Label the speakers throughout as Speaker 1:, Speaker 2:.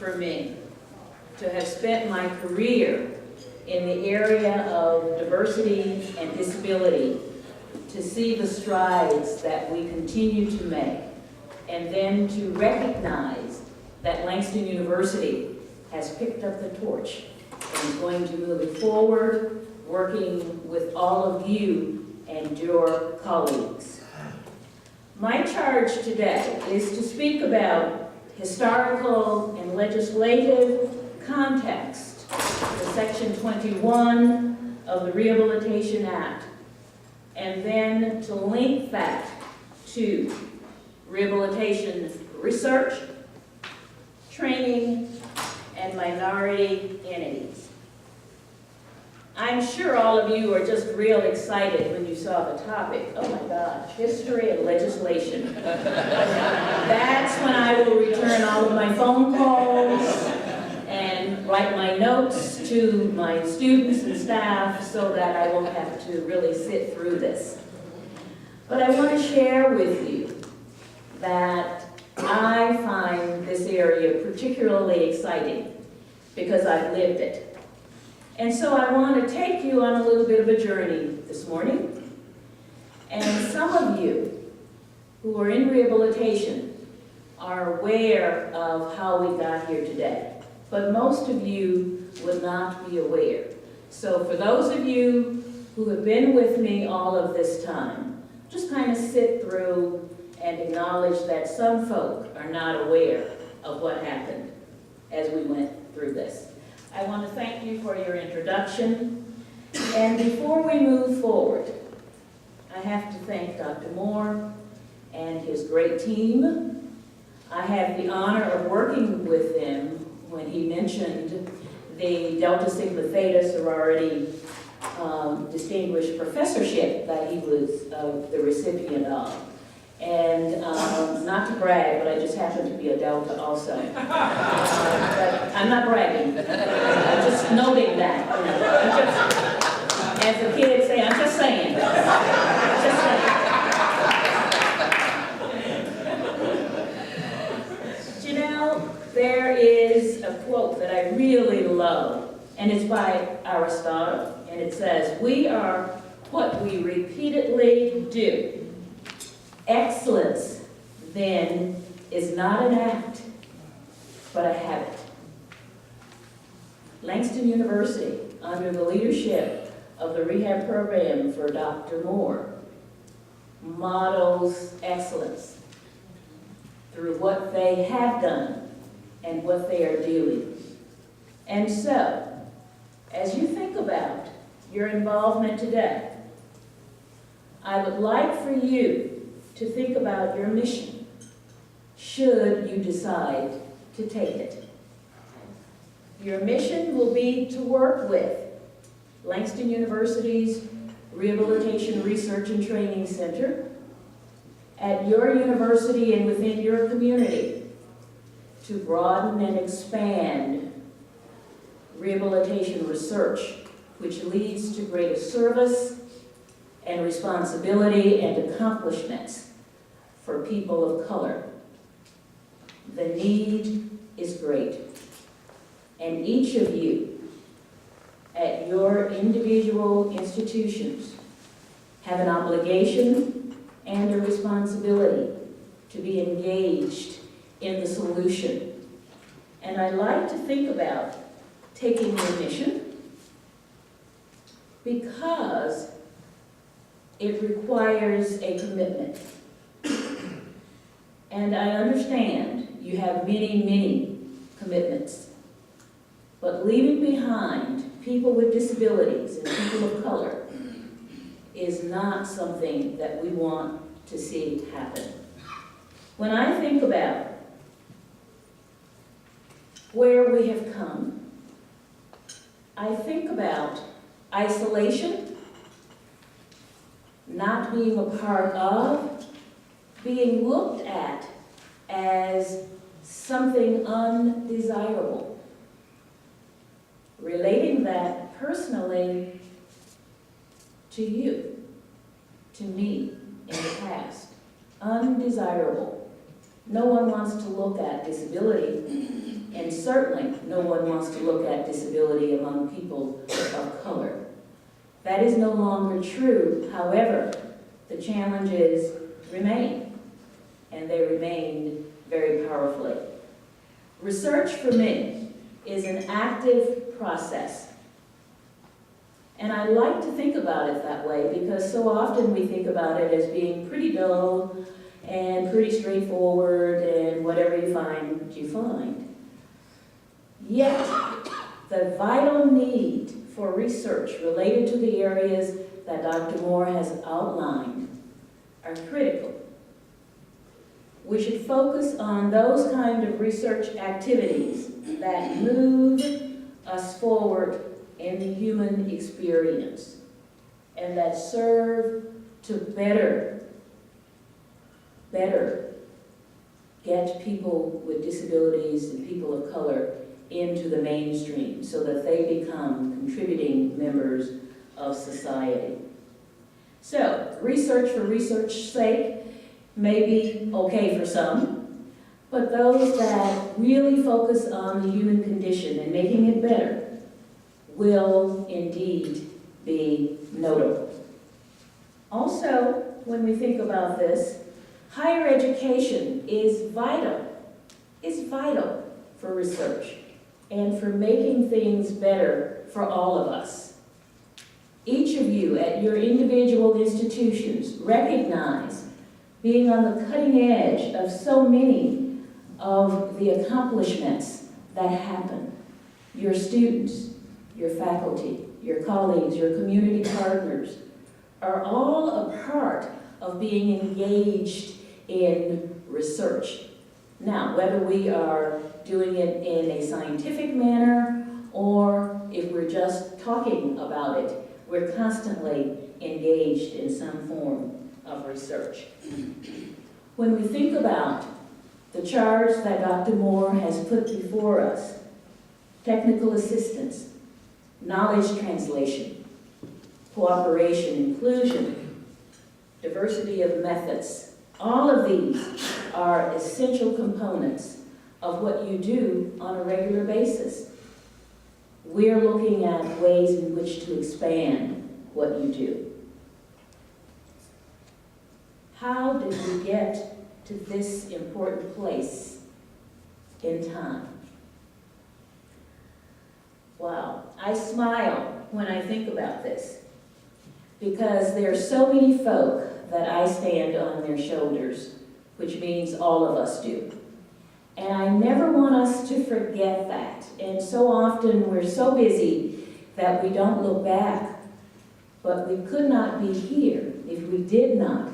Speaker 1: for me to have spent my career in the area of diversity and disability, to see the strides that we continue to make, and then to recognize that Langston University has picked up the torch and is going to move it forward, working with all of you and your colleagues. My charge today is to speak about historical and legislative context for Section 21 of the Rehabilitation Act, and then to link that to rehabilitation research, training, and minority entities. I'm sure all of you are just real excited when you saw the topic. Oh my gosh, history and legislation. That's when I will return all of my phone calls and write my notes to my students and staff so that I won't have to really sit through this. But I want to share with you that I find this area particularly exciting because I've lived it. And so I want to take you on a little bit of a journey this morning. And some of you who are in rehabilitation are aware of how we got here today, but most of you would not be aware. So for those of you who have been with me all of this time, just kind of sit through and acknowledge that some folk are not aware of what happened as we went through this. I want to thank you for your introduction. And before we move forward, I have to thank Dr. Moore and his great team. I had the honor of working with them when he mentioned the Delta Sigma Theta sorority distinguished professorship that he was the recipient of. And not to brag, but I just happen to be a Delta also. But I'm not bragging. I'm just noting that. You know. I'm just, as the kids say, I'm just saying. Just saying. You know, there is a quote that I really love, and it's by Aristotle, and it says, "We are what we repeatedly do. Excellence, then, is not an act, but a habit." Langston University, under the leadership of the rehab program for Dr. Moore, models excellence through what they have done and what they are doing. And so, as you think about your involvement today, I would like for you to think about your mission, should you decide to take it. Your mission will be to work with Langston University's Rehabilitation Research and Training Center at your university and within your community to broaden and expand rehabilitation research, which leads to greater service and responsibility and accomplishments for people of color. The need is great, and each of you at your individual institutions have an obligation and a responsibility to be engaged in the solution. And I like to think about taking your mission because it requires a commitment. And I understand you have many, many commitments. But leaving behind people with disabilities and people of color is not something that we want to see happen. When I think about where we have come, I think about isolation, not being a part of, being looked at as something undesirable. Relating that personally to you, to me in the past. Undesirable. No one wants to look at disability And certainly, no one wants to look at disability among people of color. That is no longer true. However, the challenges remain, and they remain very powerfully. Research for me is an active process. And I like to think about it that way because so often we think about it as being pretty dull and pretty straightforward, and whatever you find, you find. Yet, the vital need for research related to the areas that Dr. Moore has outlined are critical. We should focus on those kind of research activities that move us forward in the human experience and that serve to better get people with disabilities and people of color into the mainstream so that they become contributing members of society. So, research for research's sake may be okay for some, but those that really focus on the human condition and making it better will indeed be notable. Also, when we think about this, higher education is vital for research and for making things better for all of us. Each of you at your individual institutions recognize being on the cutting edge of so many of the accomplishments that happen. Your students, your faculty, your colleagues, your community partners are all a part of being engaged in research. Now, whether we are doing it in a scientific manner or if we're just talking about it, we're constantly engaged in some form of research. When we think about the charge that Dr. Moore has put before us, technical assistance, knowledge translation, cooperation, inclusion, diversity of methods, all of these are essential components of what you do on a regular basis. We're looking at ways in which to expand what you do. How did we get to this important place in time? Wow, I smile when I think about this because there are so many folk that I stand on their shoulders, which means all of us do. And I never want us to forget that. And so often we're so busy that we don't look back. But we could not be here if we did not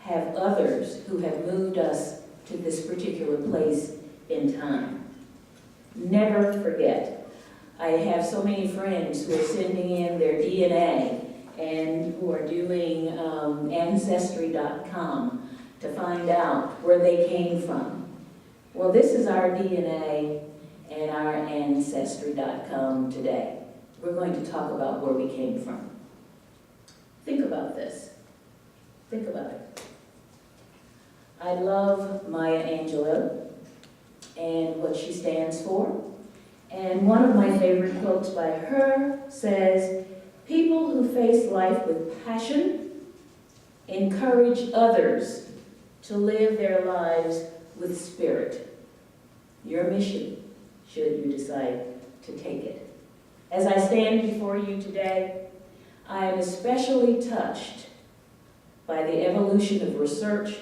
Speaker 1: have others who have moved us to this particular place in time. Never forget. I have so many friends who are sending in their DNA and who are doing Ancestry.com to find out where they came from. Well, this is our DNA and our Ancestry.com today. We're going to talk about where we came from. Think about this. Think about it. I love Maya Angelou and what she stands for. And one of my favorite quotes by her says, "People who face life with passion encourage others to live their lives with spirit." Your mission, should you decide to take it. As I stand before you today, I am especially touched by the evolution of research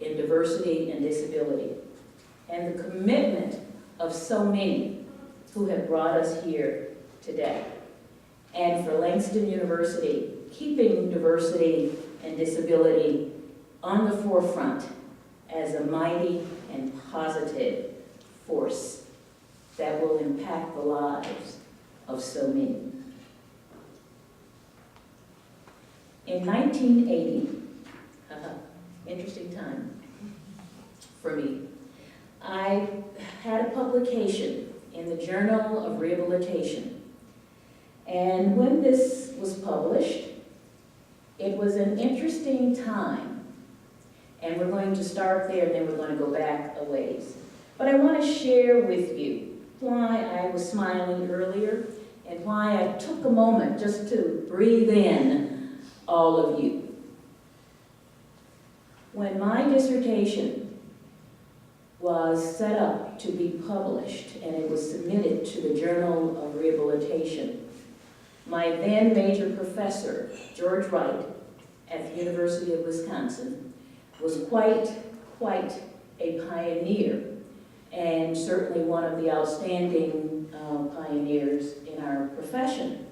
Speaker 1: in diversity and disability and the commitment of so many who have brought us here today. And for Langston University, keeping diversity and disability on the forefront as a mighty and positive force that will impact the lives of so many. In 1980, interesting time for me, I had a publication in the Journal of Rehabilitation. And when this was published, it was an interesting time. And we're going to start there and then we're going to go back a ways. But I want to share with you why I was smiling earlier and why I took a moment just to breathe in all of you. When my dissertation was set up to be published and it was submitted to the Journal of Rehabilitation, my then major professor, George Wright, at the University of Wisconsin, was quite a pioneer, and certainly one of the outstanding pioneers in our profession,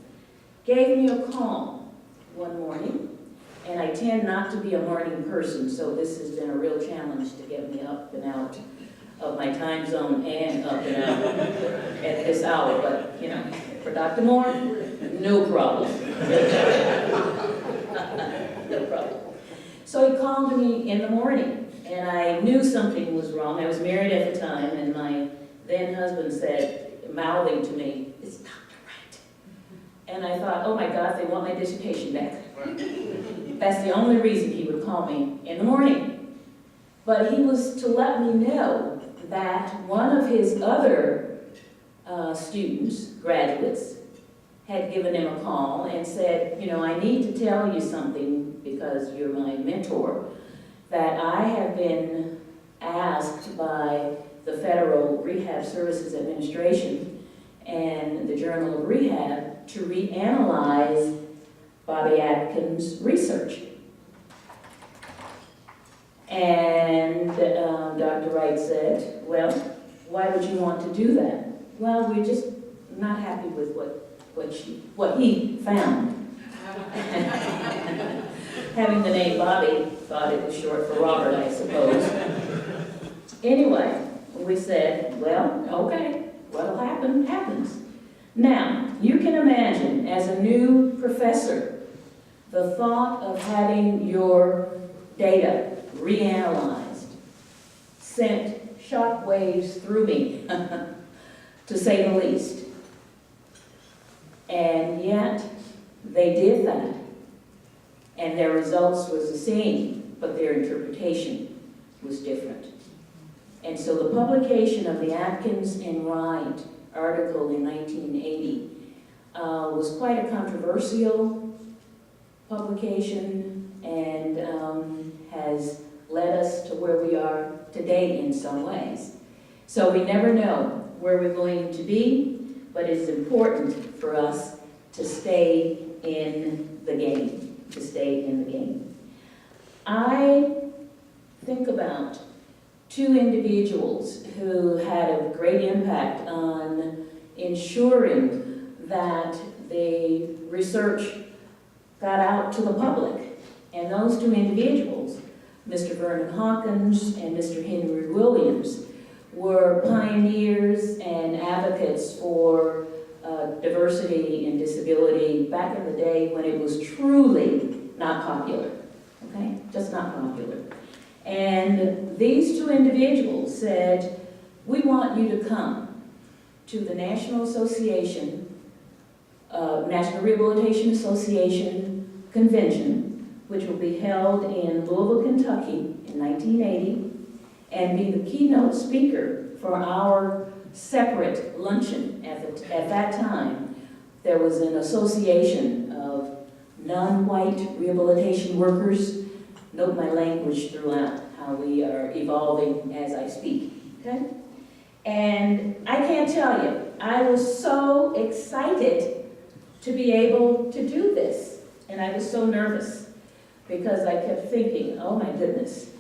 Speaker 1: gave me a call one morning, and I tend not to be a morning person, so this has been a real challenge to get me up and out of my time zone and up and out at this hour, but, you know, for Dr. Moore, no problem. No problem. So he called me in the morning, and I knew something was wrong. I was married at the time, and my then husband said, mouthing to me, "It's Dr. Wright." And I thought, oh my God, they want my dissertation back. That's the only reason he would call me in the morning. But he was to let me know that one of his other students, graduates, had given him a call and said, you know, I need to tell you something because you're my mentor, that I have been asked by the Federal Rehab Services Administration and the Journal of Rehab to reanalyze Bobby Atkins' research. And Dr. Wright said, well, why would you want to do that? Well, we're just not happy with what he found. Having the name Bobby, thought it was short for Robert, I suppose. Anyway, we said, well, okay, what'll happen, happens. Now, you can imagine, as a new professor, the thought of having your data reanalyzed sent shockwaves through me, to say the least. And yet, they did that. And their results was the same, but their interpretation was different. And so the publication of the Atkins and Wright article in 1980 was quite a controversial publication and has led us to where we are today in some ways. So we never know where we're going to be, but it's important for us to stay in the game, to stay in the game. I think about two individuals who had a great impact on ensuring that the research got out to the public. And those two individuals, Mr. Vernon Hopkins and Mr. Henry Williams, were pioneers and advocates for diversity and disability back in the day when it was truly not popular, okay? Just not popular. And these two individuals said, we want you to come to the National Rehabilitation Association Convention, which will be held in Louisville, Kentucky in 1980, and be the keynote speaker for our separate luncheon. At that time, there was an association of non-white rehabilitation workers. Note my language throughout, how we are evolving as I speak, okay? And I can't tell you, I was so excited to be able to do this. And I was so nervous because I kept thinking, oh my goodness,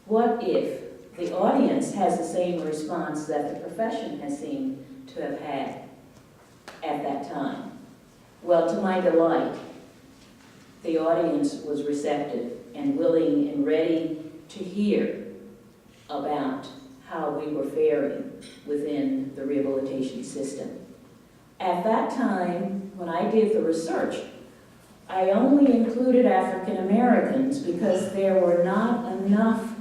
Speaker 1: what if the audience has the same response that the profession has seemed to have had at that time? Well, to my delight, the audience was receptive and willing and ready to hear about how we were faring within the rehabilitation system. At that time, when I did the research, I only included African Americans because there were not enough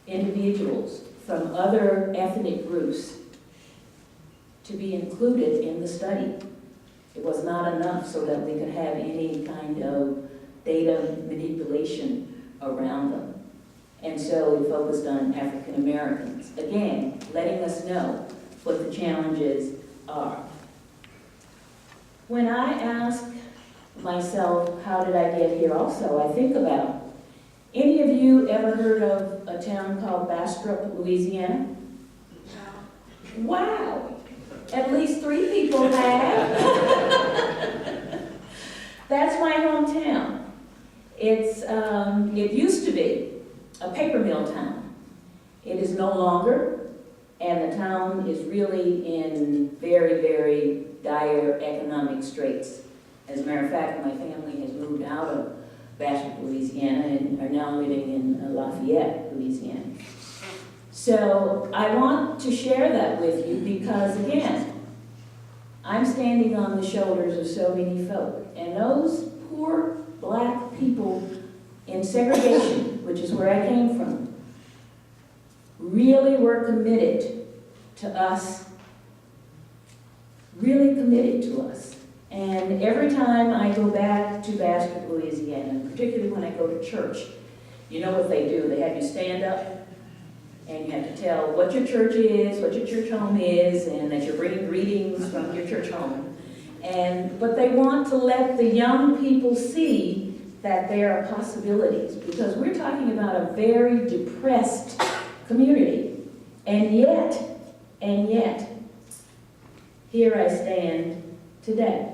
Speaker 1: individuals from other ethnic groups to be included in the study. It was not enough so that we could have any kind of data manipulation around them. And so we focused on African Americans. Again, letting us know what the challenges are. When I ask myself, how did I get here also, I think about, any of you ever heard of a town called Bastrop, Louisiana? Wow, at least 3 people have. That's my hometown. It used to be a paper mill town. It is no longer, and the town is really in very, very dire economic straits. As a matter of fact, my family has moved out of Bastrop, Louisiana, and are now living in Lafayette, Louisiana. So I want to share that with you because, again, I'm standing on the shoulders of so many folk, and those poor black people in segregation, which is where I came from, really were committed to us, really committed to us. And every time I go back to Bastrop, Louisiana, particularly when I go to church, you know what they do. They have you stand up, and you have to tell what your church is, what your church home is, and that you're bringing greetings from your church home. But they want to let the young people see that there are possibilities, because we're talking about a very depressed community. And yet, here I stand today.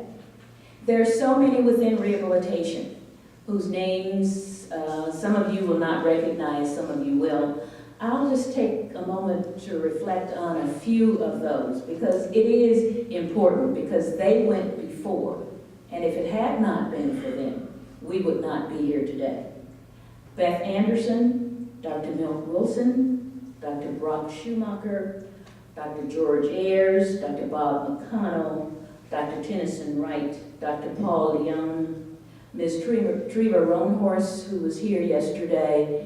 Speaker 1: There are so many within rehabilitation whose names some of you will not recognize, some of you will. I'll just take a moment to reflect on a few of those, because it is important, because they went before. And if it had not been for them, we would not be here today. Beth Anderson, Dr. Milk Wilson, Dr. Brock Schumacher, Dr. George Ayers, Dr. Bob McConnell, Dr. Tennyson Wright, Dr. Paul Young, Ms. Treva Roanhorse, who was here yesterday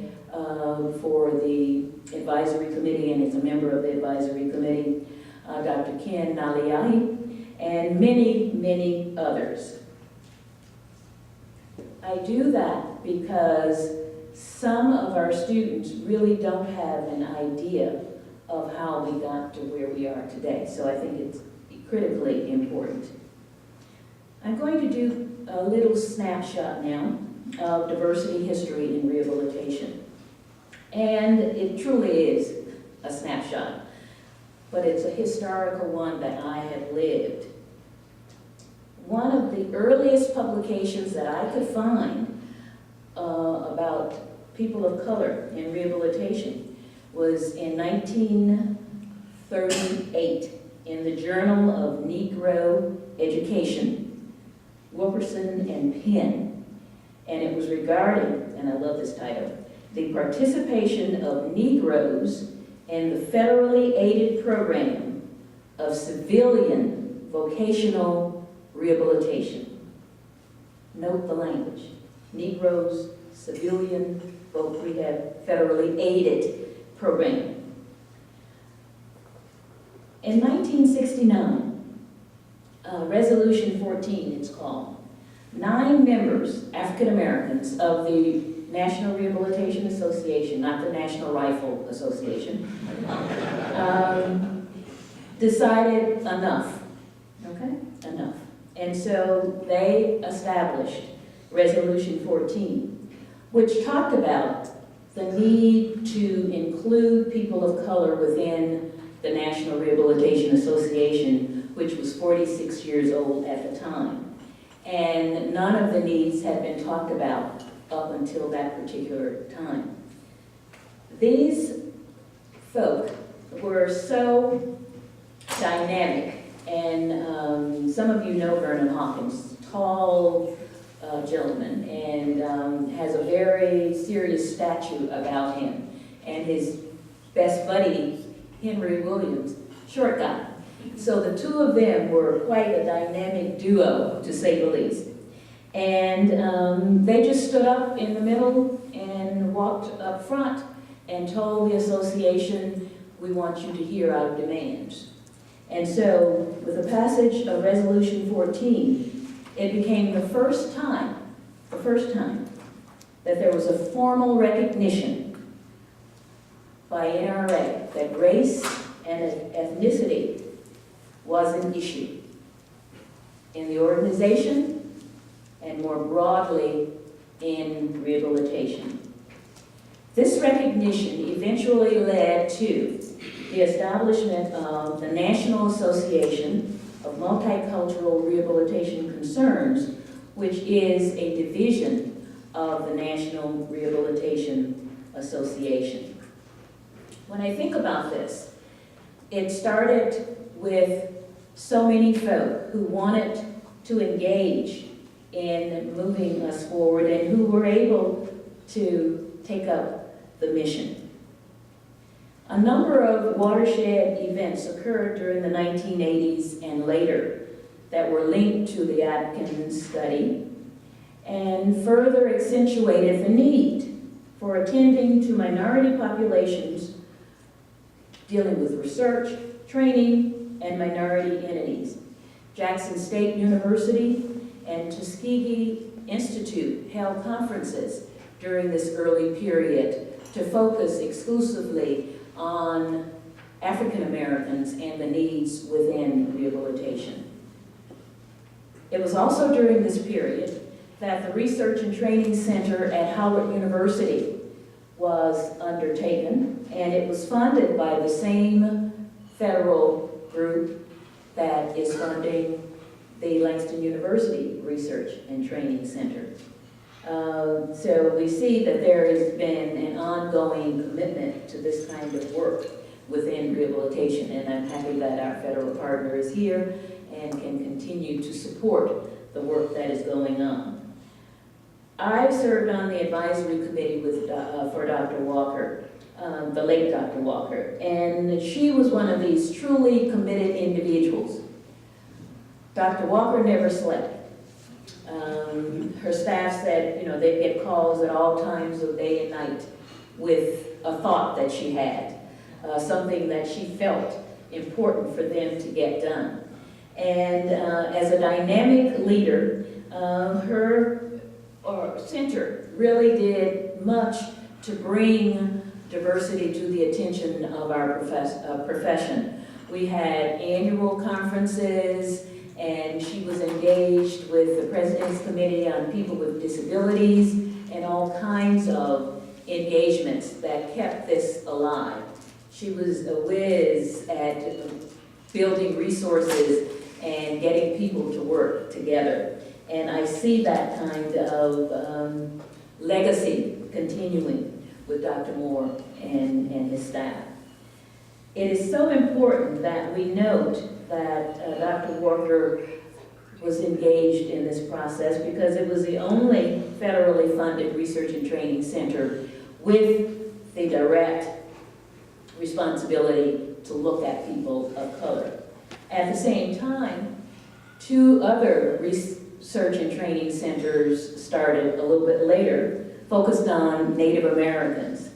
Speaker 1: for the advisory committee and is a member of the advisory committee, Dr. Ken Naliahi, and many, many others. I do that because some of our students really don't have an idea of how we got to where we are today. So I think it's critically important. I'm going to do a little snapshot now of diversity history in rehabilitation. And it truly is a snapshot, but it's a historical one that I have lived. One of the earliest publications that I could find about people of color in rehabilitation was in 1938 in the Journal of Negro Education, Wilkerson and Penn. And it was regarding, and I love this title, the participation of Negroes in the federally aided program of civilian vocational rehabilitation. Note the language. Negroes, civilian, we have federally aided program. In 1969, Resolution 14, it's called, 9 members, African Americans, of the National Rehabilitation Association, not the National Rifle Association, decided enough, okay? Enough. And so they established Resolution 14, which talked about the need to include people of color within the National Rehabilitation Association, which was 46 years old at the time. And none of the needs had been talked about up until that particular time. These folk were so dynamic, and some of you know Vernon Hopkins, tall gentleman, and has a very serious statue about him. And his best buddy, Henry Williams, short guy. So the two of them were quite a dynamic duo, to say the least. And they just stood up in the middle and walked up front and told the association, we want you to hear our demands. And so with the passage of Resolution 14, it became the first time that there was a formal recognition by NRA that race and ethnicity was an issue in the organization and more broadly in rehabilitation. This recognition eventually led to the establishment of the National Association of Multicultural Rehabilitation Concerns, which is a division of the National Rehabilitation Association. When I think about this, it started with so many folk who wanted to engage in moving us forward and who were able to take up the mission. A number of watershed events occurred during the 1980s and later that were linked to the Atkins study and further accentuated the need for attending to minority populations, dealing with research, training, and minority entities. Jackson State University and Tuskegee Institute held conferences during this early period to focus exclusively on African Americans and the needs within rehabilitation. It was also during this period that the Research and Training Center at Howard University was undertaken, and it was funded by the same federal group that is funding the Langston University Research and Training Center. So we see that there has been an ongoing commitment to this kind of work within rehabilitation, and I'm happy that our federal partner is here and can continue to support the work that is going on. I've served on the advisory committee for Dr. Walker, the late Dr. Walker, and she was one of these truly committed individuals. Dr. Walker never slept. Her staff said, you know, they'd get calls at all times of day and night with a thought that she had, something that she felt important for them to get done. And as a dynamic leader, her center really did much to bring diversity to the attention of our profession. We had annual conferences, and she was engaged with the President's Committee on People with Disabilities and all kinds of engagements that kept this alive. She was a whiz at building resources and getting people to work together. And I see that kind of legacy continuing with Dr. Moore and his staff. It is so important that we note that Dr. Walker was engaged in this process because it was the only federally funded research and training center with the direct responsibility to look at people of color. At the same time, 2 other research and training centers started a little bit later, focused on Native Americans.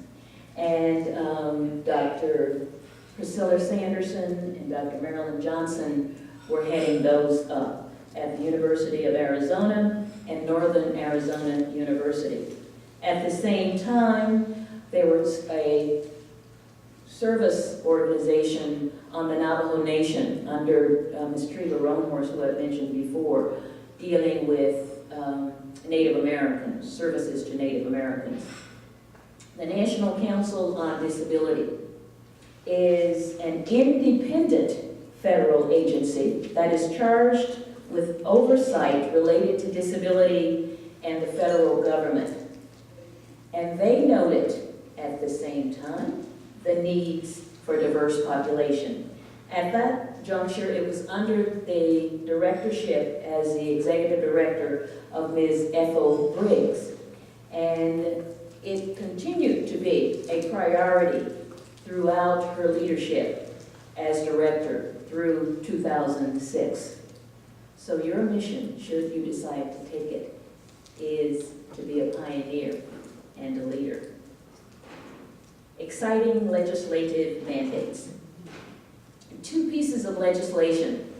Speaker 1: And Dr. Priscilla Sanderson and Dr. Marilyn Johnson were heading those up at the University of Arizona and Northern Arizona University. At the same time, there was a service organization on the Navajo Nation under Ms. Treva Roanhorse, who I mentioned before, dealing with Native Americans, services to Native Americans. The National Council on Disability is an independent federal agency that is charged with oversight related to disability and the federal government. And they noted at the same time the needs for diverse population. At that juncture, it was under the directorship as the executive director of Ms. Ethel Briggs. And it continued to be a priority throughout her leadership as director through 2006. So your mission, should you decide to take it, is to be a pioneer and a leader. Exciting legislative mandates. 2 pieces of legislation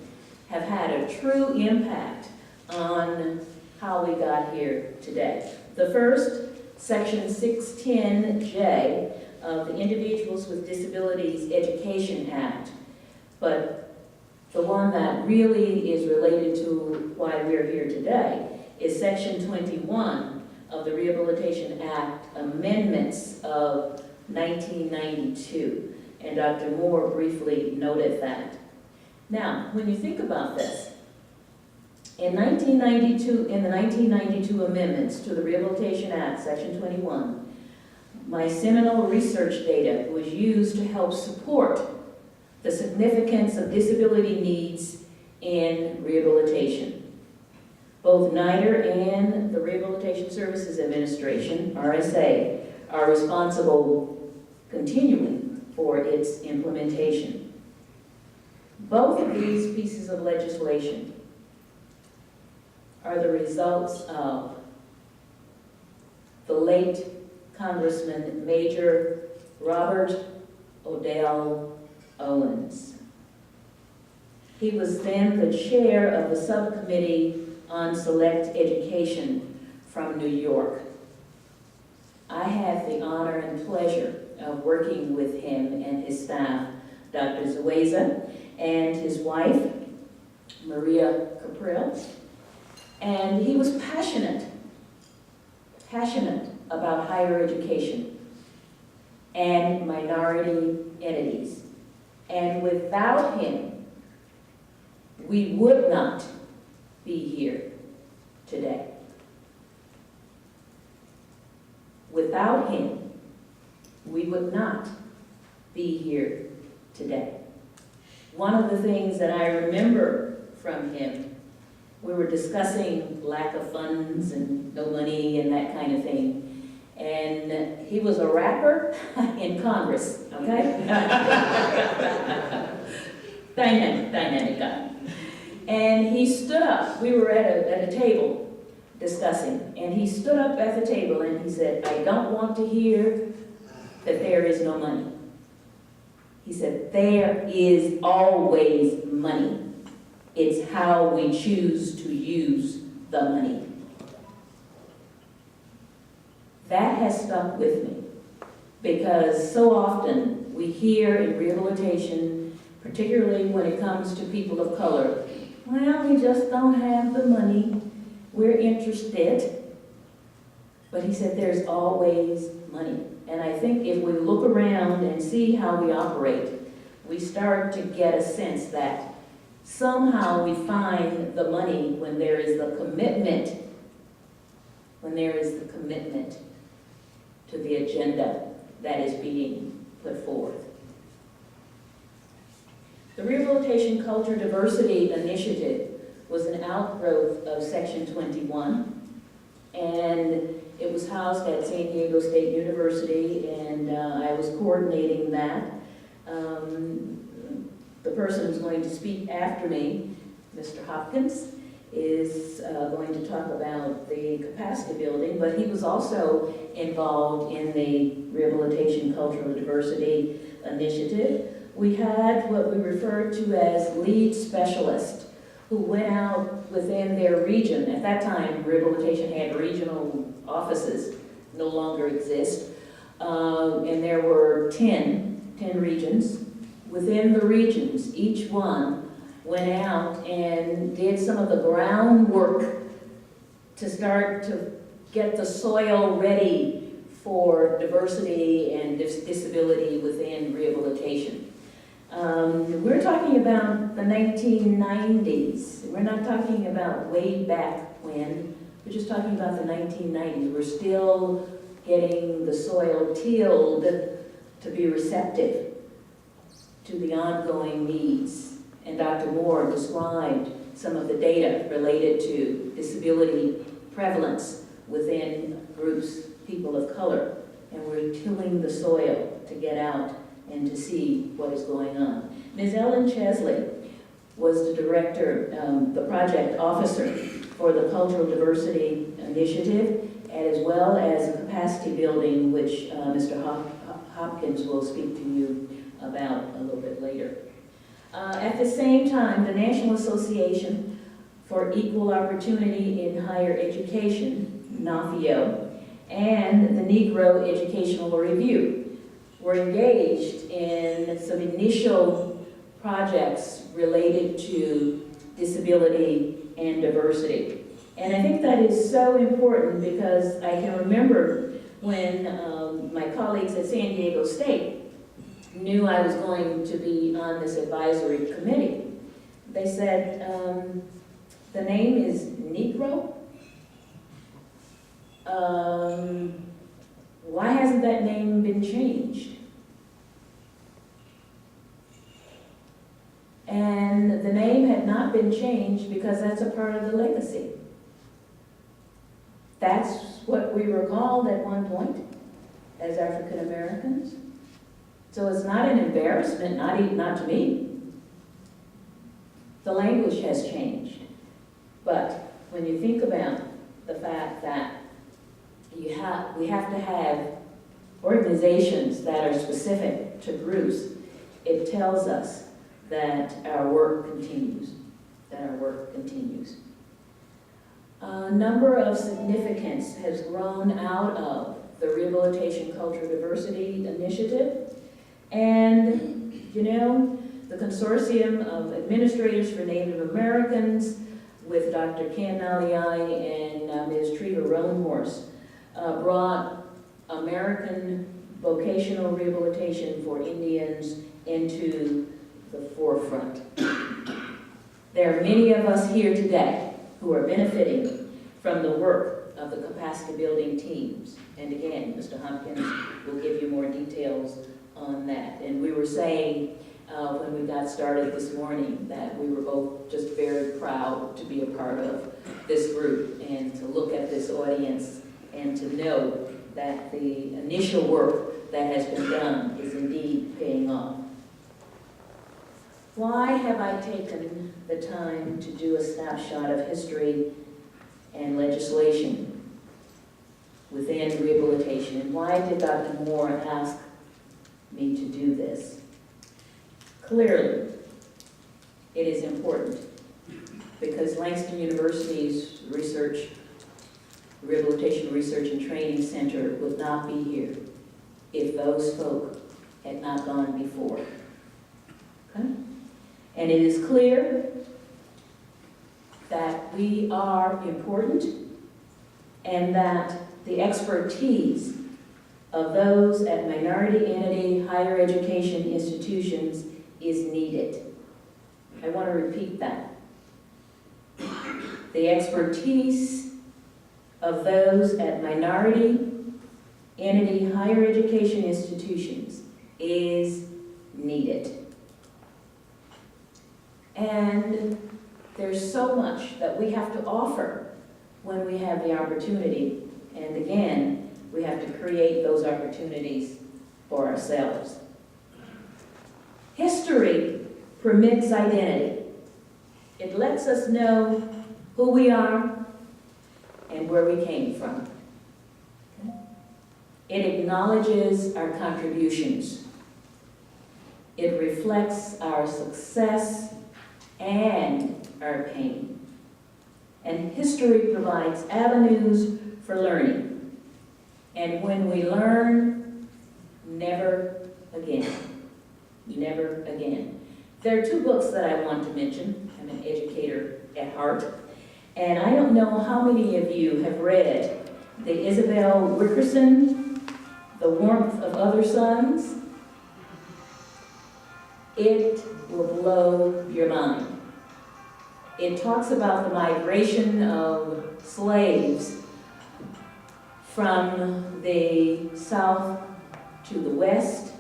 Speaker 1: have had a true impact on how we got here today. The first, Section 610J of the Individuals with Disabilities Education Act, but the one that really is related to why we're here today is Section 21 of the Rehabilitation Act amendments of 1992, and Dr. Moore briefly noted that. Now, when you think about this, in the 1992 amendments to the Rehabilitation Act, Section 21, my seminal research data was used to help support the significance of disability needs in rehabilitation. Both NIDR and the Rehabilitation Services Administration, RSA, are responsible continually for its implementation. Both of these pieces of legislation are the results of the late Congressman Major Robert Odell Owens. He was then the chair of the subcommittee on select education from New York. I had the honor and pleasure of working with him and his staff, Dr. Zueza, and his wife, Maria Capril, and he was passionate about higher education and minority entities. And without him, we would not be here today. Without him, we would not be here today. One of the things that I remember from him, we were discussing lack of funds and no money and that kind of thing. And he was a rapper in Congress, okay? Dynamic guy. And he stood up, we were at a table discussing, and he stood up at the table and he said, "I don't want to hear that there is no money." He said, "There is always money. It's how we choose to use the money." That has stuck with me because so often we hear in rehabilitation, particularly when it comes to people of color, "Well, we just don't have the money. We're interested." But he said there's always money. And I think if we look around and see how we operate, we start to get a sense that somehow we find the money when there is the commitment, to the agenda that is being put forth. The Rehabilitation Culture Diversity Initiative was an outgrowth of Section 21, and it was housed at San Diego State University, and I was coordinating that. The person who's going to speak after me, Mr. Hopkins, is going to talk about the capacity building, but he was also involved in the Rehabilitation Cultural Diversity Initiative. We had what we referred to as lead specialists who went out within their region. At that time, rehabilitation had regional offices, no longer exist, and there were 10 regions. Within the regions, each one went out and did some of the groundwork to start to get the soil ready for diversity and disability within rehabilitation. We're talking about the 1990s. We're not talking about way back when. We're just talking about the 1990s. We're still getting the soil tilled to be receptive to the ongoing needs. And Dr. Moore described some of the data related to disability prevalence within groups, people of color. And we're tilling the soil to get out and to see what is going on. Ms. Ellen Chesley was the director, the project officer for the Cultural Diversity Initiative, as well as a capacity building, which Mr. Hopkins will speak to you about a little bit later. At the same time, the National Association for Equal Opportunity in Higher Education, NAFIO, and the Negro Educational Review were engaged in some initial projects related to disability and diversity. And I think that is so important because I can remember when my colleagues at San Diego State knew I was going to be on this advisory committee. They said, the name is Negro. Why hasn't that name been changed? And the name had not been changed because that's a part of the legacy. That's what we were called at one point as African Americans. So it's not an embarrassment, not to me. The language has changed. But when you think about the fact that we have to have organizations that are specific to groups, it tells us that our work continues, A number of significance has grown out of the Rehabilitation Cultural Diversity Initiative. And, you know, the Consortium of Administrators for Native Americans with Dr. Ken Naliai and Ms. Treva Roanhorse brought American vocational rehabilitation for Indians into the forefront. There are many of us here today who are benefiting from the work of the capacity building teams. And again, Mr. Hopkins will give you more details on that. And we were saying when we got started this morning that we were both just very proud to be a part of this group and to look at this audience and to know that the initial work that has been done is indeed paying off. Why have I taken the time to do a snapshot of history and legislation within rehabilitation? And why did Dr. Moore ask me to do this? Clearly, it is important because Langston University's Rehabilitation Research and Training Center would not be here if those folk had not gone before. Okay? And it is clear that we are important and that the expertise of those at minority entity higher education institutions is needed. I want to repeat that. The expertise of those at minority entity higher education institutions is needed. And there's so much that we have to offer when we have the opportunity. And again, we have to create those opportunities for ourselves. History permits identity. It lets us know who we are and where we came from. It acknowledges our contributions. It reflects our success and our pain. And history provides avenues for learning. And when we learn, never again. Never again. There are two books that I want to mention. I'm an educator at heart. And I don't know how many of you have read the Isabel Wickerson, The Warmth of Other Suns. It will blow your mind. It talks about the migration of slaves from the South to the West,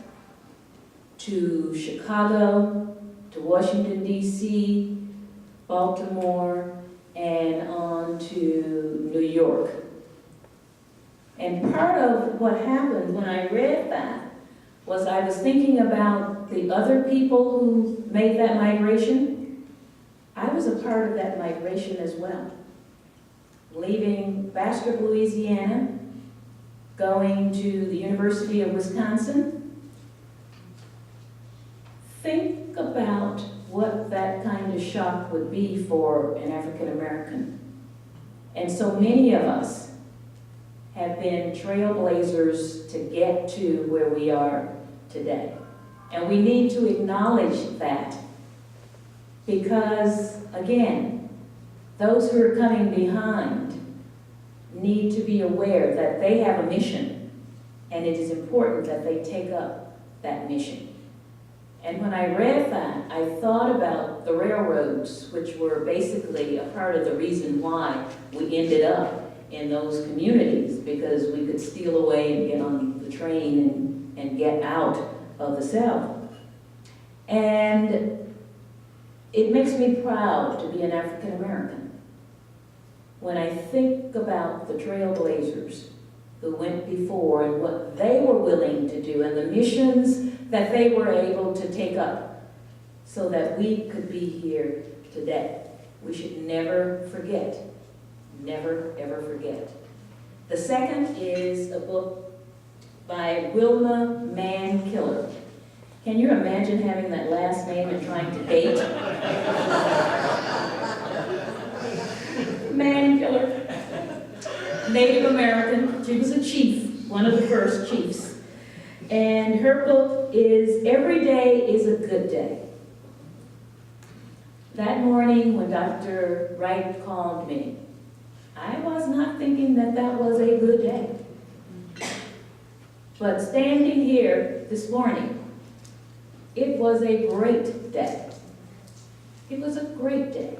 Speaker 1: to Chicago, to Washington, D.C., Baltimore, and on to New York. And part of what happened when I read that was I was thinking about the other people who made that migration. I was a part of that migration as well. Leaving Bastrop, Louisiana, going to the University of Wisconsin. Think about what that kind of shock would be for an African American. And so many of us have been trailblazers to get to where we are today. And we need to acknowledge that because, again, those who are coming behind need to be aware that they have a mission, and it is important that they take up that mission. And when I read that, I thought about the railroads, which were basically a part of the reason why we ended up in those communities, because we could steal away and get on the train and get out of the South. And it makes me proud to be an African American when I think about the trailblazers who went before and what they were willing to do and the missions that they were able to take up so that we could be here today. We should never forget, never ever forget. The second is a book by Wilma Mankiller. Can you imagine having that last name and trying to date? Mankiller. Native American. She was a chief, one of the first chiefs. And her book is Every Day is a Good Day. That morning when Dr. Wright called me, I was not thinking that that was a good day. But standing here this morning, it was a great day. It was a great day.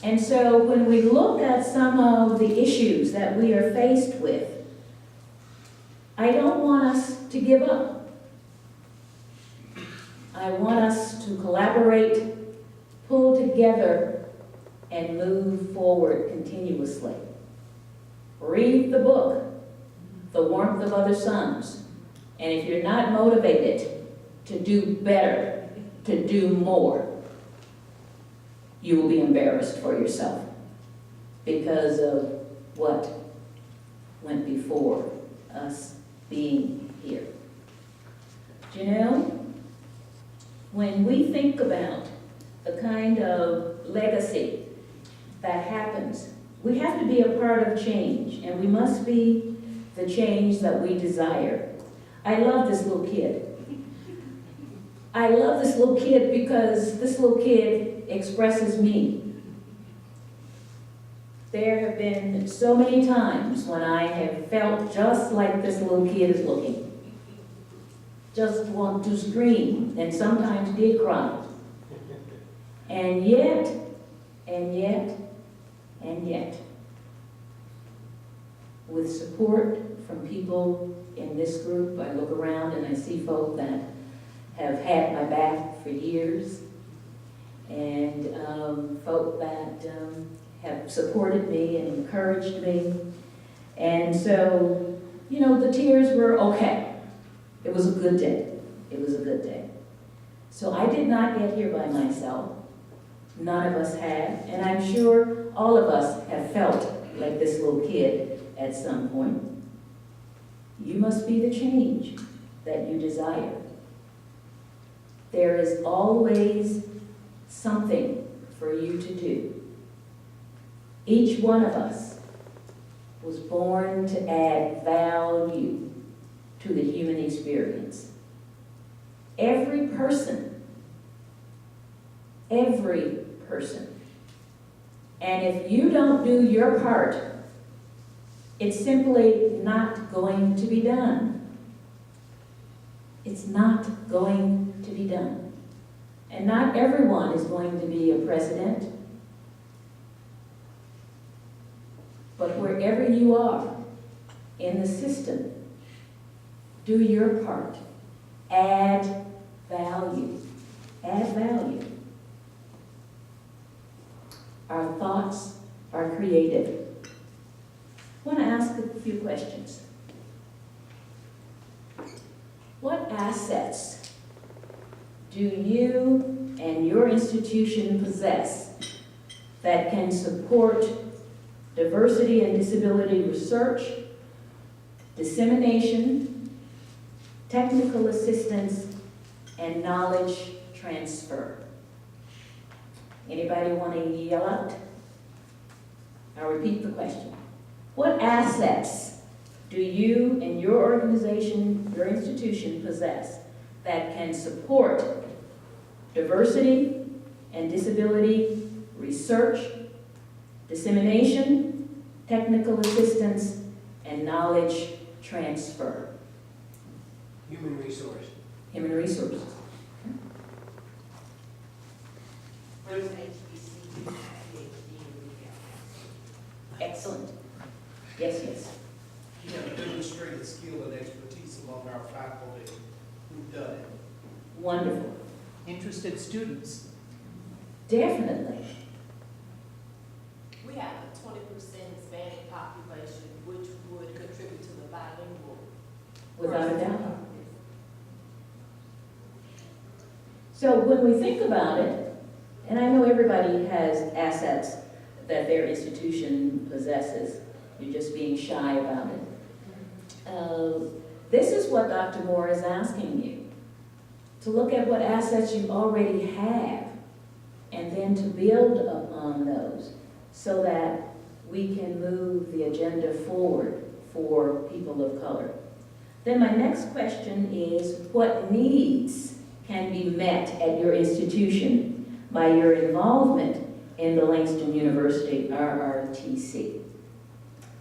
Speaker 1: And so when we look at some of the issues that we are faced with, I don't want us to give up. I want us to collaborate, pull together, and move forward continuously. Read the book, The Warmth of Other Suns. And if you're not motivated to do better, to do more, you will be embarrassed for yourself because of what went before us being here. Janelle, when we think about the kind of legacy that happens, we have to be a part of change, and we must be the change that we desire. I love this little kid. I love this little kid because this little kid expresses me. There have been so many times when I have felt just like this little kid is looking. Just want to scream, and sometimes did cry. And yet, with support from people in this group, I look around and I see folk that have had my back for years, and folk that have supported me and encouraged me. And so, you know, the tears were okay. It was a good day. It was a good day. So I did not get here by myself. None of us have. And I'm sure all of us have felt like this little kid at some point. You must be the change that you desire. There is always something for you to do. Each one of us was born to add value to the human experience. Every person. And if you don't do your part, it's simply not going to be done. It's not going to be done. And not everyone is going to be a president. But wherever you are in the system, do your part. Add value. Add value. Our thoughts are creative. I want to ask a few questions. What assets do you and your institution possess that can support diversity and disability research, dissemination, technical assistance, and knowledge transfer? Anybody want to yell out? I'll repeat the question. What assets do you and your organization, your institution possess that can support diversity and disability research, dissemination, technical assistance, and knowledge transfer?
Speaker 2: Human resource.
Speaker 1: Human resources.
Speaker 3: First HBC, PhD, and
Speaker 1: Excellent. Yes, yes.
Speaker 2: You have demonstrated skill and expertise among our faculty who've done it.
Speaker 1: Wonderful.
Speaker 4: Interested students.
Speaker 1: Definitely.
Speaker 3: we have a 20% Hispanic population, which would contribute to the bilingual.
Speaker 1: Without a doubt. So when we think about it, and I know everybody has assets that their institution possesses, you're just being shy about it. This is what Dr. Moore is asking you, to look at what assets you already have and then to build upon those so that we can move the agenda forward for people of color. Then my next question is, what needs can be met at your institution by your involvement in the Langston University RRTC?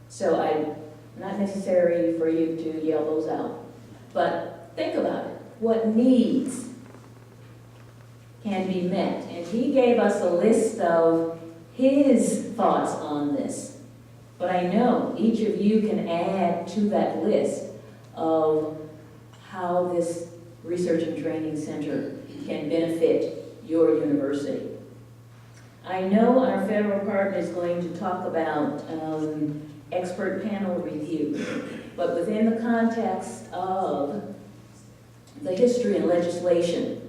Speaker 1: So not necessary for you to yell those out, but think about it. What needs can be met? And he gave us a list of his thoughts on this. But I know each of you can add to that list of how this Research and Training Center can benefit your university. I know our federal partner is going to talk about expert panel review, but within the context of the history and legislation,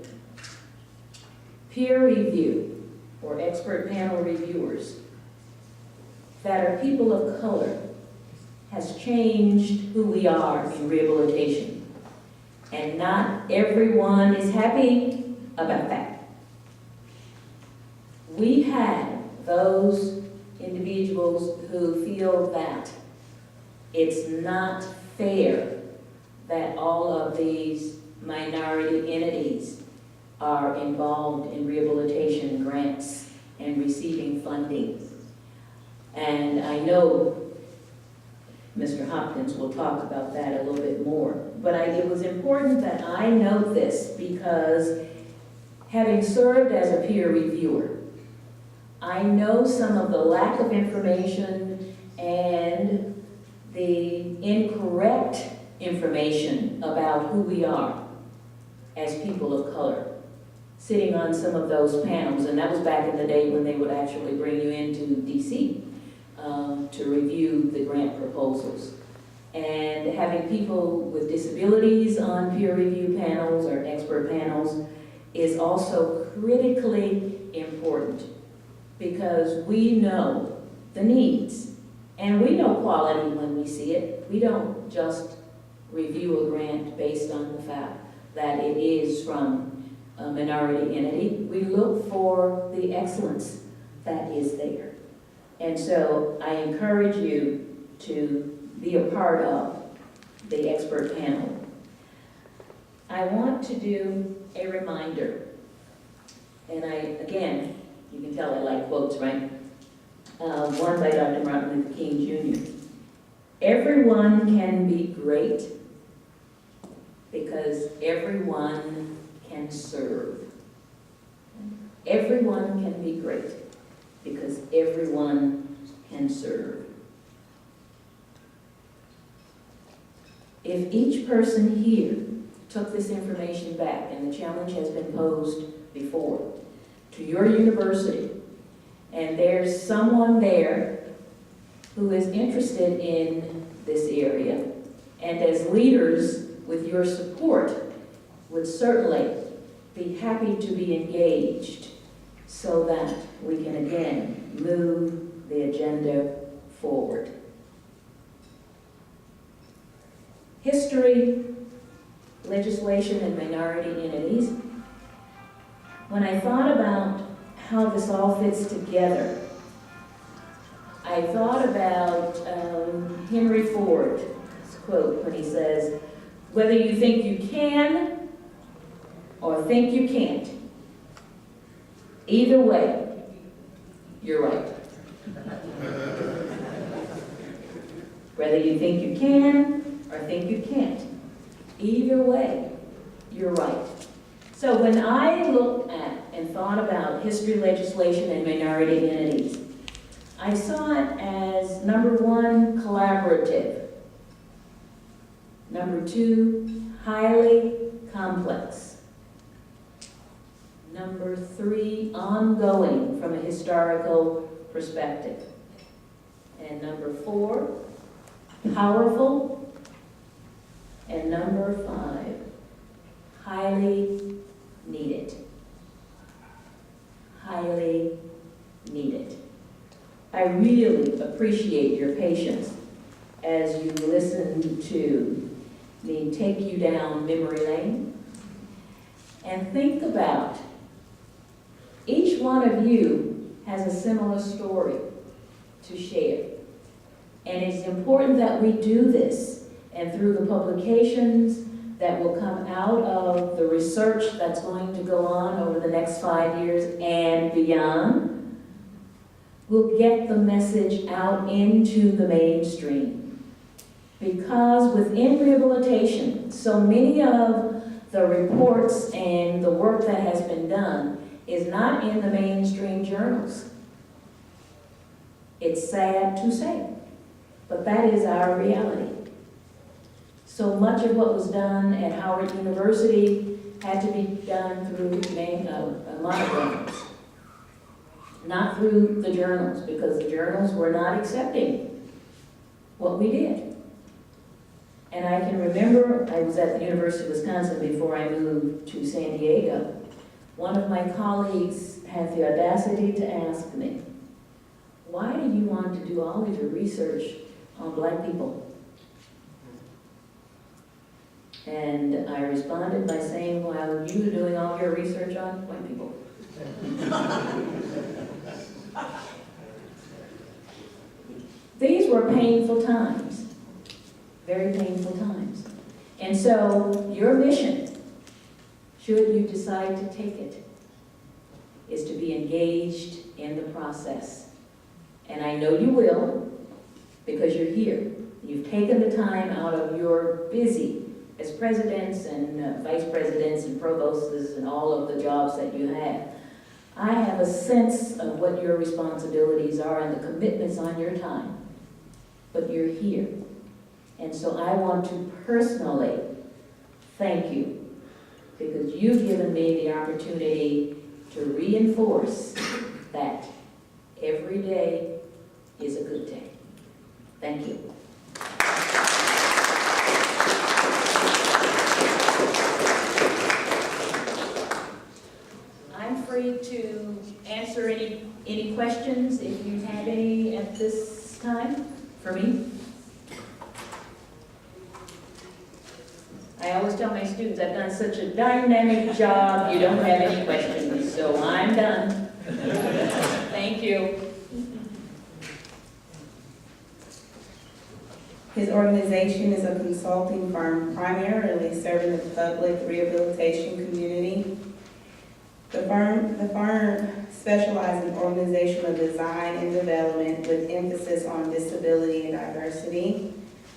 Speaker 1: peer review or expert panel reviewers that are people of color has changed who we are in rehabilitation. And not everyone is happy about that. We have those individuals who feel that it's not fair that all of these minority entities are involved in rehabilitation grants and receiving funding. And I know Mr. Hopkins will talk about that a little bit more. But it was important that I note this because having served as a peer reviewer, I know some of the lack of information and the incorrect information about who we are as people of color, sitting on some of those panels. And that was back in the day when they would actually bring you into DC to review the grant proposals. And having people with disabilities on peer review panels or expert panels is also critically important because we know the needs and we know quality when we see it. We don't just review a grant based on the fact that it is from a minority entity. We look for the excellence that is there. And so I encourage you to be a part of the expert panel. I want to do a reminder, and again, you can tell I like quotes, right? One by Dr. Martin Luther King Jr. Everyone can be great because everyone can serve. Everyone can be great because everyone can serve. If each person here took this information back, and the challenge has been posed before, to your university, and there's someone there who is interested in this area, and as leaders with your support would certainly be happy to be engaged so that we can again move the agenda forward. History, legislation, and minority entities. When I thought about how this all fits together, I thought about Henry Ford quote when he says, "Whether you think you can or think you can't, either way, you're right." Whether you think you can or think you can't, either way, you're right. So when I looked at and thought about history legislation and minority entities, I saw it as, number one, collaborative. Number two, highly complex. Number three, ongoing from a historical perspective. And number four, powerful. And number five, highly needed. Highly needed. I really appreciate your patience as you listen to me take you down memory lane and think about each one of you has a similar story to share. And it's important that we do this, and through the publications that will come out of the research that's going to go on over the next 5 years and beyond, we'll get the message out into the mainstream. Because within rehabilitation, so many of the reports and the work that has been done is not in the mainstream journals. It's sad to say, but that is our reality. So much of what was done at Howard University had to be done through monograms, not through the journals, because the journals were not accepting what we did. And I can remember, I was at the University of Wisconsin before I moved to San Diego. One of my colleagues had the audacity to ask me, "Why do you want to do all of your research on Black people?" And I responded by saying, "While you were doing all your research on white people." These were painful times, very painful times. And so your mission, should you decide to take it, is to be engaged in the process. And I know you will, because you're here. You've taken the time out of your busy, as presidents and vice presidents and provosts and all of the jobs that you have. I have a sense of what your responsibilities are and the commitments on your time, but you're here. And so I want to personally thank you, because you've given me the opportunity to reinforce that every day is a good day. Thank you. I'm free to answer any questions if you have any at this time for me. I always tell my students I've done such a dynamic job, you don't have any questions, so I'm done. Thank you.
Speaker 5: His organization is a consulting firm primarily serving the public rehabilitation community. The firm specializes in organizational design and development with emphasis on disability and diversity.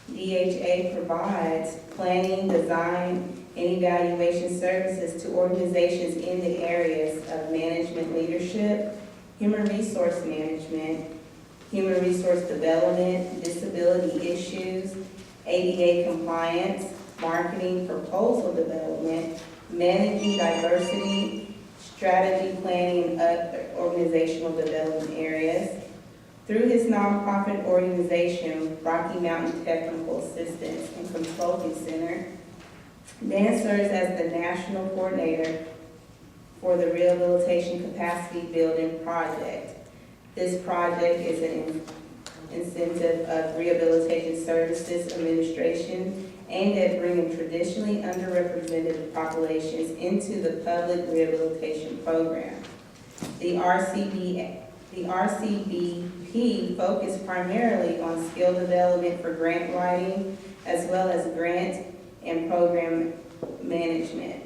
Speaker 5: DHA provides planning, design, and evaluation services to organizations in the areas of management leadership, human resource management, human resource development, disability issues, ADA compliance, marketing, proposal development, managing diversity, strategy planning, and other organizational development areas. Through his nonprofit organization, Rocky Mountain Technical Assistance and Consulting Center, Dan serves as the national coordinator for the Rehabilitation Capacity Building Project. This project is an incentive of Rehabilitation Services Administration aimed at bringing traditionally underrepresented populations into the public rehabilitation program. The RCBP focused primarily on skill development for grant writing, as well as grant and program management.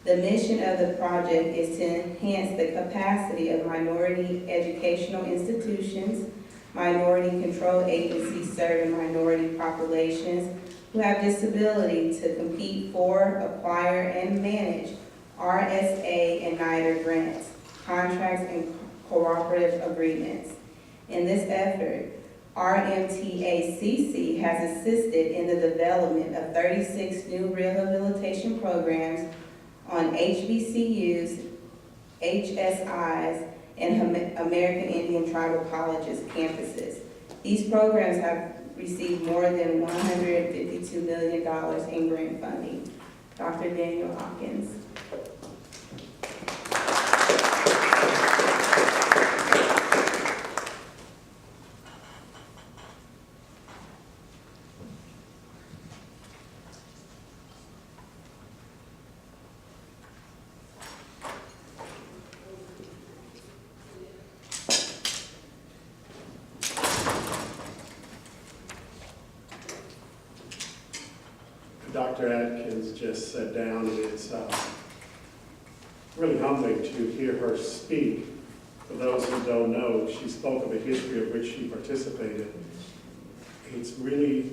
Speaker 5: The mission of the project is to enhance the capacity of minority educational institutions, minority-controlled agencies serving minority populations who have disability to compete for, acquire, and manage RSA and NIDER grants, contracts, and cooperative agreements. In this effort, RMTACC has assisted in the development of 36 new rehabilitation programs on HBCUs, HSIs, and American Indian Tribal Colleges campuses. These programs have received more than $152 million in grant funding. Dr. Daniel Hopkins.
Speaker 6: Dr. Atkins just sat down, and it's really humbling to hear her speak. For those who don't know, she spoke of a history of which she participated. It's really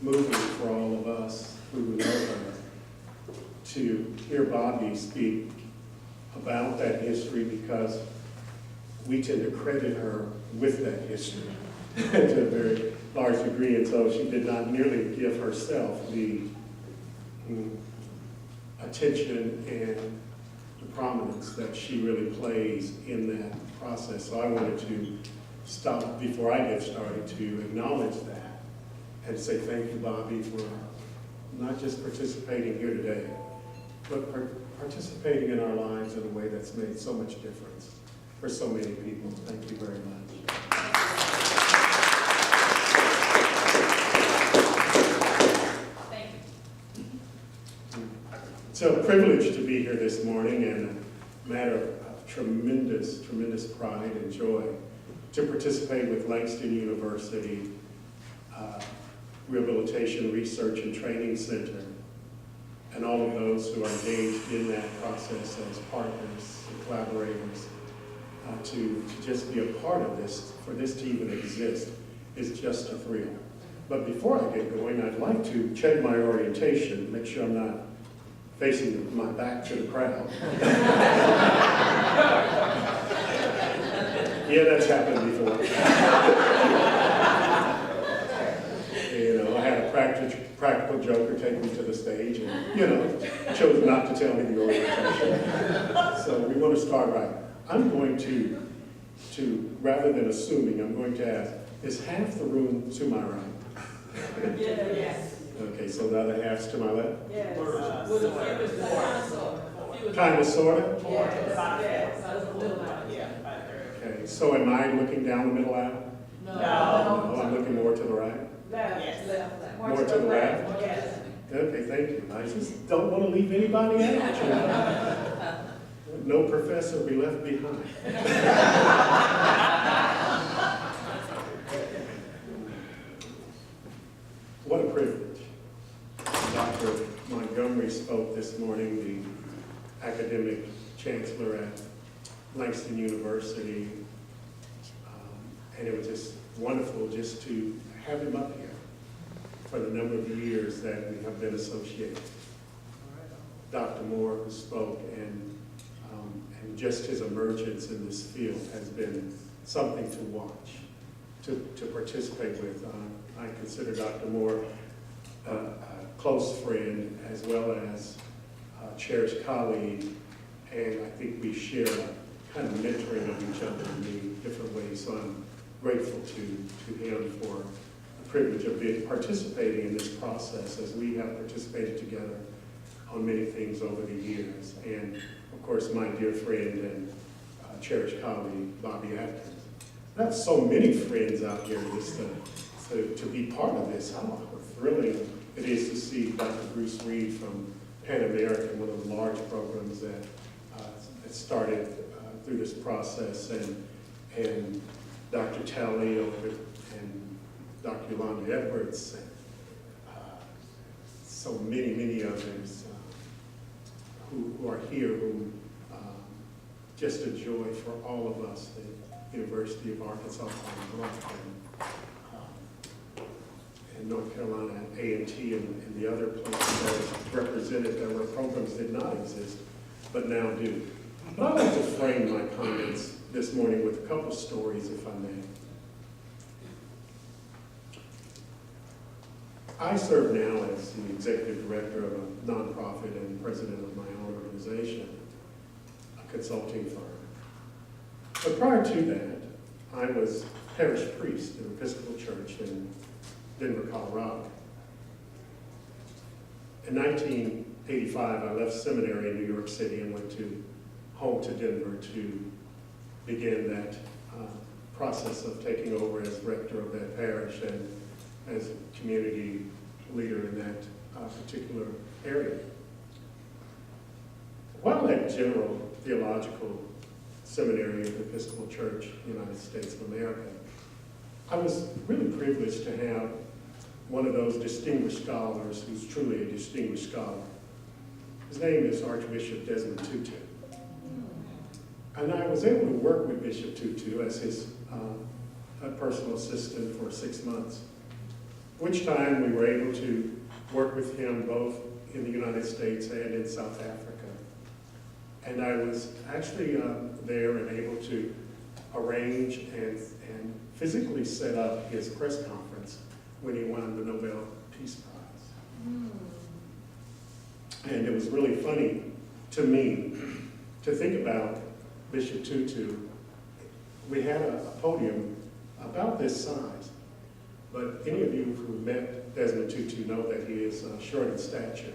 Speaker 6: moving for all of us who know her to hear Bobby speak about that history, because we tend to credit her with that history to a very large degree, and so she did not nearly give herself the attention and the prominence that she really plays in that process. So I wanted to stop before I get started to acknowledge that and say thank you, Bobby, for not just participating here today, but participating in our lives in a way that's made so much difference for so many people. Thank you very much. It's a privilege to be here this morning, and a matter of tremendous, tremendous pride and joy to participate with Langston University Rehabilitation Research and Training Center and all of those who are engaged in that process as partners and collaborators. To just be a part of this, for this to even exist, is just a thrill. But before I get going, I'd like to check my orientation, make sure I'm not facing my back to the crowd. Yeah, that's happened before. You know, I had a practical joker take me to the stage and, chose not to tell me the orientation. So we want to start right. I'm going to rather than assuming, I'm going to ask, is half the room to my right?
Speaker 3: Yes.
Speaker 6: Okay, so the other half's to my left?
Speaker 3: Yes.
Speaker 6: Kind of, sort of?
Speaker 3: Yes.
Speaker 6: Okay, so am I looking down the middle aisle?
Speaker 3: No.
Speaker 6: Oh, I'm looking more to the right?
Speaker 3: Left.
Speaker 6: More to the left?
Speaker 3: Yes.
Speaker 6: Okay, thank you. I just don't want to leave anybody out. No professor be left behind. What a privilege. Dr. Montgomery spoke this morning, the academic chancellor at Langston University, and it was just wonderful just to have him up here for the number of years that we have been associated. Dr. Moore, who spoke, and just his emergence in this field has been something to watch, to participate with. I consider Dr. Moore a close friend as well as a cherished colleague, and I think we share a kind of mentoring of each other in many different ways. So I'm grateful to him for the privilege of participating in this process as we have participated together on many things over the years. And of course, my dear friend and cherished colleague, Bobby Atkins. I have so many friends out here just to be part of this. How thrilling it is to see Dr. Bruce Reed from Pan American, one of the large programs that started through this process, and Dr. Talley and Dr. Yolanda Edwards, so many others who are here, who just a joy for all of us, the University of Arkansas Pine Bluff and North Carolina A&T and the other places that are represented that where programs did not exist, but now do. But I'd like to frame my comments this morning with a couple stories, if I may. I serve now as the executive director of a nonprofit and president of my own organization, a consulting firm. But prior to that, I was parish priest in an Episcopal church in Denver, Colorado. In 1985, I left seminary in New York City and went home to Denver to begin that process of taking over as rector of that parish and as a community leader in that particular area. While at General Theological Seminary of the Episcopal Church, United States of America, I was really privileged to have one of those distinguished scholars who's truly a distinguished scholar. His name is Archbishop Desmond Tutu. And I was able to work with Bishop Tutu as his personal assistant for 6 months, which time we were able to work with him both in the United States and in South Africa. And I was actually there and able to arrange and physically set up his press conference when he won the Nobel Peace Prize. And it was really funny to me to think about Bishop Tutu. We had a podium about this size, but any of you who met Desmond Tutu know that he is short in stature.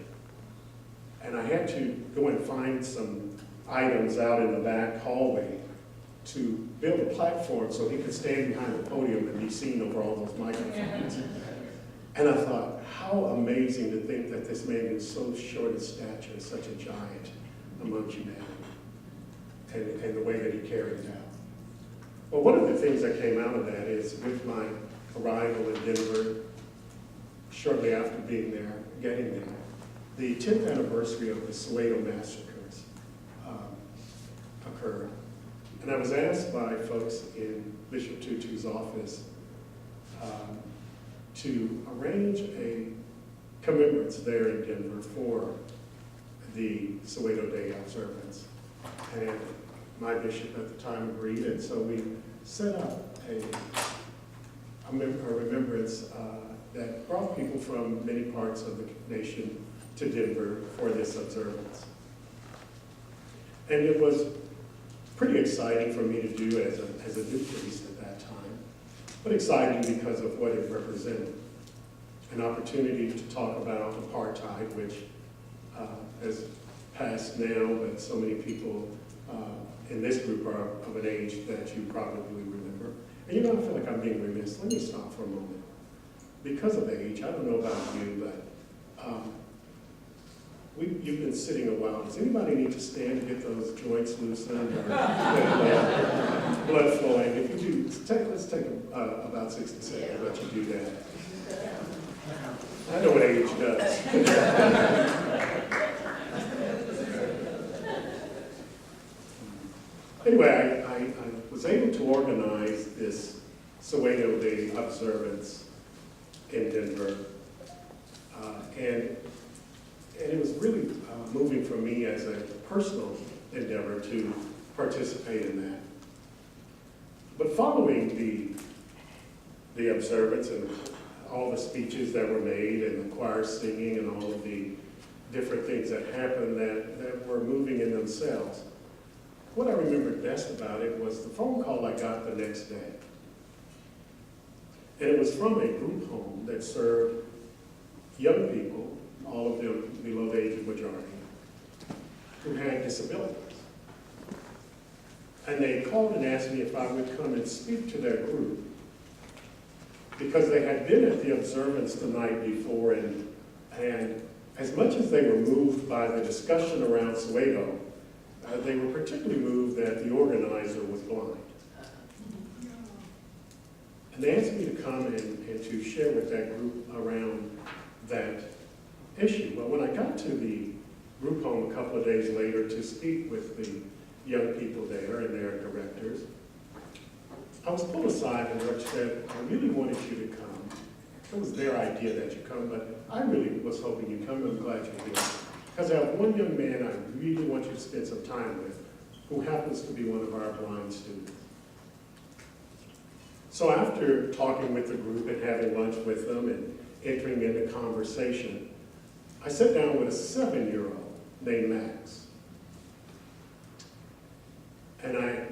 Speaker 6: And I had to go and find some items out in the back hallway to build a platform so he could stand behind the podium and be seen over all those microphones. And I thought, how amazing to think that this man who's so short in stature is such a giant among humanity, and the way that he carried it out. Well, one of the things that came out of that is with my arrival in Denver, shortly after being there, getting there, the 10th anniversary of the Soweto massacres occurred. And I was asked by folks in Bishop Tutu's office to arrange a commemorates there in Denver for the Soweto Day observance. And my bishop at the time agreed, and so we set up a remembrance that brought people from many parts of the nation to Denver for this observance. And it was pretty exciting for me to do as a new priest at that time, but exciting because of what it represented. An opportunity to talk about apartheid, which has passed now, but so many people in this group are of an age that you probably remember. And you know, I feel like I'm being remiss. Let me stop for a moment. Because of age, I don't know about you, but you've been sitting a while. Does anybody need to stand to get those joints loosened or blood flowing? If you do, let's take about 60 seconds to let you do that. I know what age does. Anyway, I was able to organize this Soweto Day observance in Denver, and it was really moving for me as a personal endeavor to participate in that. But following the observance and all the speeches that were made and the choir singing and all of the different things that happened that were moving in themselves, what I remembered best about it was the phone call I got the next day. And it was from a group home that served young people, all of them below the age of majority, who had disabilities. And they called and asked me if I would come and speak to their group, because they had been at the observance the night before, and as much as they were moved by the discussion around Soweto, they were particularly moved that the organizer was blind. And they asked me to come and to share with that group around that issue. Well, when I got to the group home a couple of days later to speak with the young people there and their directors, I was pulled aside and the director said, I really wanted you to come. It was their idea that you come, but I really was hoping you'd come. I'm glad you're here. Because I have one young man I really want you to spend some time with who happens to be one of our blind students. So after talking with the group and having lunch with them and entering into conversation, I sat down with a 7-year-old named Max. And I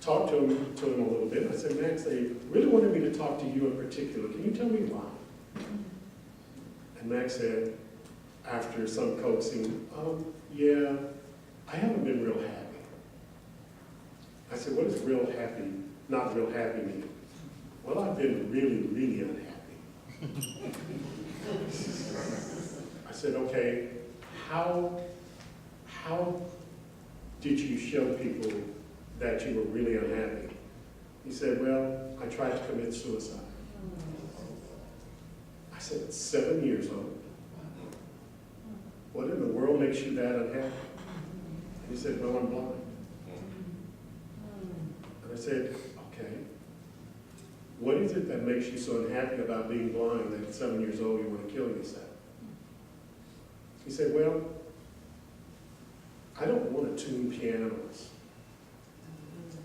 Speaker 6: talked to him a little bit. I said, Max, they really wanted me to talk to you in particular. Can you tell me why? And Max said, after some coaxing, yeah, I haven't been real happy. I said, what does real happy, not real happy mean? Well, I've been really, really unhappy. I said, okay, how did you show people that you were really unhappy? He said, well, I tried to commit suicide. I said, at 7 years old? What in the world makes you that unhappy? And he said, well, I'm blind. And I said, okay. What is it that makes you so unhappy about being blind that at 7 years old you want to kill yourself? He said, well, I don't want to tune pianos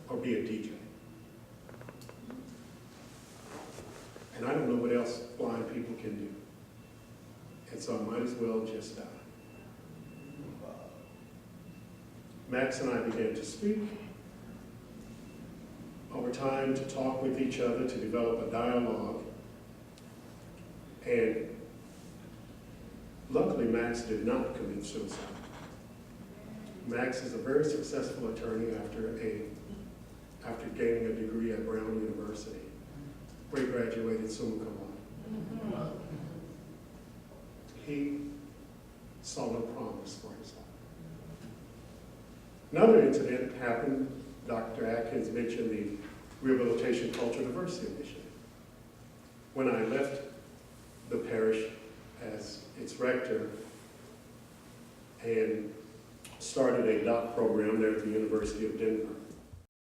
Speaker 6: or be a DJ. And I don't know what else blind people can do. And so I might as well just die. Max and I began to speak over time, to talk with each other, to develop a dialogue. And luckily, Max did not commit suicide. Max is a very successful attorney after gaining a degree at Brown University, where he graduated summa cum laude. He saw no promise for his life. Another incident happened. Dr. Atkins mentioned the Rehabilitation Culture Diversity Initiative. When I left the parish as its rector and started a doc program there at the University of Denver,